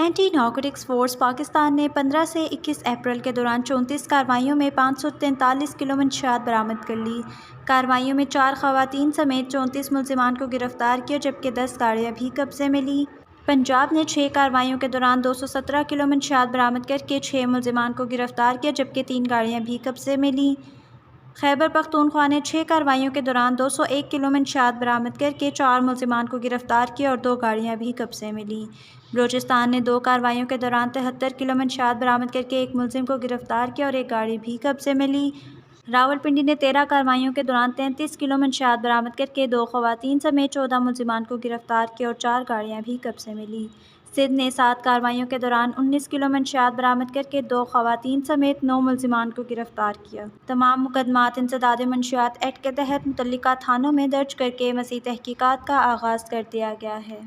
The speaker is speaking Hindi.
एंटी नारकोटिक्स फोर्स पाकिस्तान ने 15 से 21 अप्रैल के दौरान 34 कार्रवाइयों में 543 किलो मंशियात बरामद कर ली। कार्रवाइयों में 4 खवातीन समेत 34 मुल्जिमान को गिरफ्तार किया, जबकि 10 गाड़ियाँ भी कब्जे में ली। पंजाब ने 6 कार्रवाइयों के दौरान 217 किलो मंशियात बरामद करके 6 मुल्जिमान को गिरफ्तार किया, जबकि 3 गाड़ियाँ भी कब्जे में ली। खैबर पख्तूनख्वा ने 6 कार्रवाइयों के दौरान 201 किलो मंशियात बरामद करके 4 मुल्जिमान को गिरफ्तार किया और 2 गाड़ियाँ भी कब्जे में ली। बलूचिस्तान ने 2 कार्रवाइयों के दौरान 73 किलो मंशियात बरामद करके 1 मुल्जिम को गिरफ्तार किया और 1 गाड़ी भी कब्जे में ली। रावलपिंडी ने 13 कार्रवाइयों के दौरान 33 किलो मंशियात बरामद करके 2 खवातीन समेत 14 मुल्जिमान को गिरफ्तार किया और 4 गाड़ियाँ भी कब्जे में ली। सिंध ने 7 कार्रवाइयों के दौरान 19 किलो मंशियात बरामद करके 2 खवातीन समेत 9 मुल्जिमान को गिरफ्तार किया। तमाम मुकदमात इंसदाद मंशियात एक्ट के तहत मुतल्लिका थानों में दर्ज करके मज़ीद तहकीकात का आगाज़ कर दिया गया है।